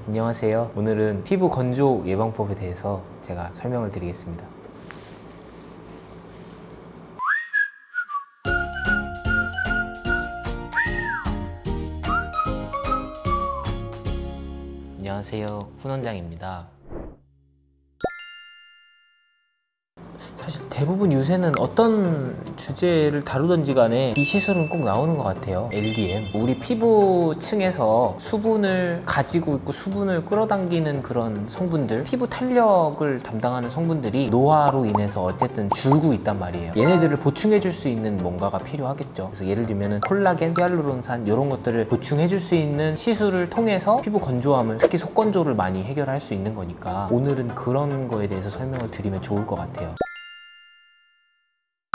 안녕하세요. 오늘은 피부 건조 예방법에 대해서 제가 설명을 드리겠습니다. 안녕하세요. 훈 원장입니다. 사실 대부분 요새는 어떤 주제를 다루던지 간에 이 시술은 꼭 나오는 것 같아요. LDM. 우리 피부층에서 수분을 가지고 있고 수분을 끌어당기는 그런 성분들, 피부 탄력을 담당하는 성분들이 노화로 인해서 어쨌든 줄고 있단 말이에요. 얘네들을 보충해 줄 수 있는 뭔가가 필요하겠죠. 그래서 예를 들면은 콜라겐, 히알루론산 이런 것들을 보충해 줄 수 있는 시술을 통해서 피부 건조함을, 특히 속건조를 많이 해결할 수 있는 거니까 오늘은 그런 거에 대해서 설명을 드리면 좋을 것 같아요.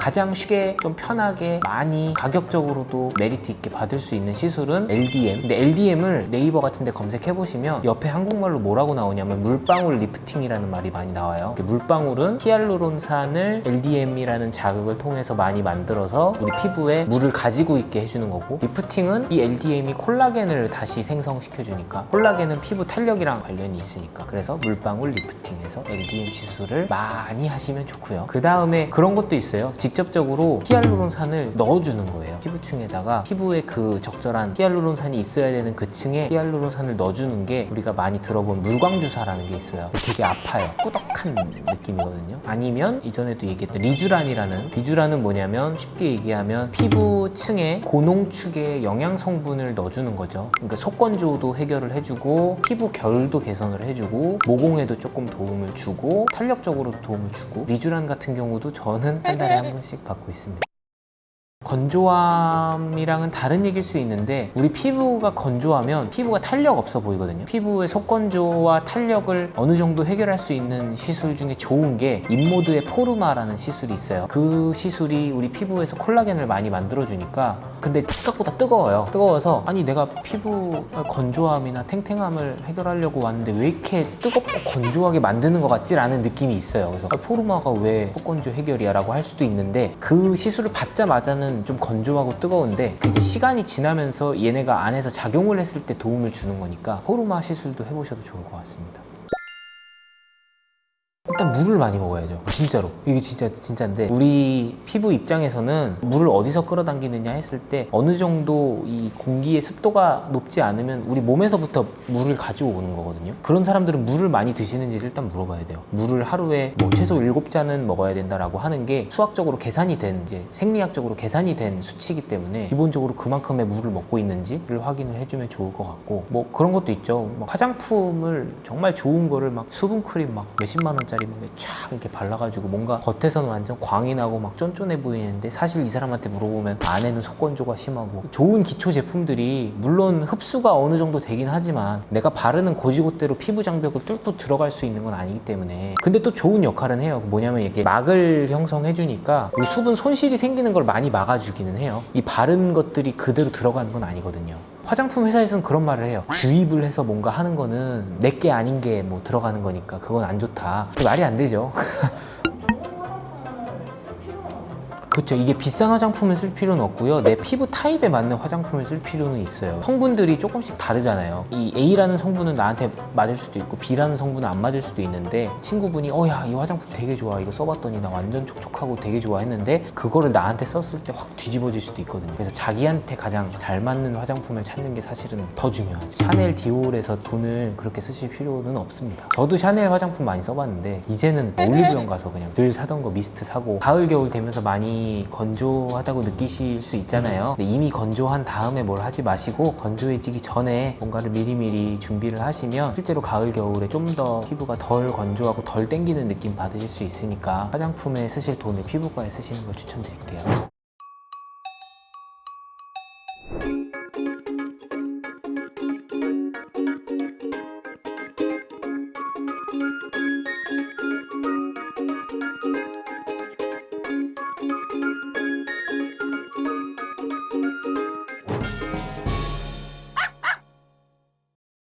가장 쉽게 좀 편하게 많이 가격적으로도 메리트 있게 받을 수 있는 시술은 LDM. 근데 LDM을 네이버 같은 데 검색해 보시면 옆에 한국말로 뭐라고 나오냐면 물방울 리프팅이라는 말이 많이 나와요. 물방울은 히알루론산을 LDM이라는 자극을 통해서 많이 만들어서 우리 피부에 물을 가지고 있게 해주는 거고, 리프팅은 이 LDM이 콜라겐을 다시 생성시켜 주니까, 콜라겐은 피부 탄력이랑 관련이 있으니까, 그래서 물방울 리프팅에서 LDM 시술을 많이 하시면 좋고요. 그 다음에 그런 것도 있어요. 직접적으로 히알루론산을 넣어주는 거예요. 피부층에다가 피부에 그 적절한 히알루론산이 있어야 되는 그 층에 히알루론산을 넣어주는 게 우리가 많이 들어본 물광주사라는 게 있어요. 되게 아파요. 꾸덕한 느낌이거든요. 아니면 이전에도 얘기했던 리쥬란은 뭐냐면 쉽게 얘기하면 피부층에 고농축의 영양 성분을 넣어주는 거죠. 그러니까 속건조도 해결을 해주고 피부 결도 개선을 해주고 모공에도 조금 도움을 주고 탄력적으로도 도움을 주고, 리쥬란 같은 경우도 저는 한 달에 한 번씩 받고 있습니다. 건조함이랑은 다른 얘기일 수 있는데, 우리 피부가 건조하면 피부가 탄력 없어 보이거든요. 피부의 속건조와 탄력을 어느 정도 해결할 수 있는 시술 중에 좋은 게 인모드의 포르마라는 시술이 있어요. 그 시술이 우리 피부에서 콜라겐을 많이 만들어주니까, 근데 생각보다 뜨거워서 아니 내가 피부 건조함이나 탱탱함을 해결하려고 왔는데 왜 이렇게 뜨겁고 건조하게 만드는 것 같지? 라는 느낌이 있어요. 그래서 포르마가 왜 속건조 해결이야? 라고 할 수도 있는데, 그 시술을 받자마자는 좀 건조하고 뜨거운데 이제 시간이 지나면서 얘네가 안에서 작용을 했을 때 도움을 주는 거니까 포르마 시술도 해보셔도 좋을 것 같습니다. 일단 물을 많이 먹어야죠. 진짜로 이게 진짜인데, 우리 피부 입장에서는 물을 어디서 끌어당기느냐 했을 때 어느 정도 이 공기의 습도가 높지 않으면 우리 몸에서부터 물을 가져오는 거거든요. 그런 사람들은 물을 많이 드시는지를 일단 물어봐야 돼요. 물을 하루에 최소 7잔은 먹어야 된다라고 하는 게 수학적으로 계산이 된, 이제 생리학적으로 계산이 된 수치이기 때문에 기본적으로 그만큼의 물을 먹고 있는지를 확인을 해주면 좋을 것 같고, 뭐 그런 것도 있죠. 막 화장품을 정말 좋은 거를 막 수분크림 막 몇십만 원짜리 쫙 이렇게 발라가지고 뭔가 겉에서는 완전 광이 나고 막 쫀쫀해 보이는데 사실 이 사람한테 물어보면 안에는 속건조가 심하고, 좋은 기초 제품들이 물론 흡수가 어느 정도 되긴 하지만 내가 바르는 고지곳대로 피부 장벽을 뚫고 들어갈 수 있는 건 아니기 때문에, 근데 또 좋은 역할은 해요. 뭐냐면 이게 막을 형성해 주니까 우리 수분 손실이 생기는 걸 많이 막아주기는 해요. 이 바른 것들이 그대로 들어가는 건 아니거든요. 화장품 회사에서는 그런 말을 해요. 주입을 해서 뭔가 하는 거는 내게 아닌 게 뭐 들어가는 거니까 그건 안 좋다. 말이 안 되죠. 그렇죠. 이게 비싼 화장품을 쓸 필요는 없고요. 내 피부 타입에 맞는 화장품을 쓸 필요는 있어요. 성분들이 조금씩 다르잖아요. 이 A라는 성분은 나한테 맞을 수도 있고 B라는 성분은 안 맞을 수도 있는데, 친구분이 야, 이 화장품 되게 좋아, 이거 써봤더니 나 완전 촉촉하고 되게 좋아 했는데 그거를 나한테 썼을 때 확 뒤집어질 수도 있거든요. 그래서 자기한테 가장 잘 맞는 화장품을 찾는 게 사실은 더 중요하죠. 샤넬, 디올에서 돈을 그렇게 쓰실 필요는 없습니다. 저도 샤넬 화장품 많이 써봤는데 이제는 올리브영 가서 그냥 늘 사던 거 미스트 사고, 가을 겨울 되면서 많이 건조하다고 느끼실 수 있잖아요. 근데 이미 건조한 다음에 뭘 하지 마시고 건조해지기 전에 뭔가를 미리미리 준비를 하시면 실제로 가을 겨울에 좀 더 피부가 덜 건조하고 덜 땡기는 느낌 받으실 수 있으니까 화장품에 쓰실 돈을 피부과에 쓰시는 걸 추천드릴게요.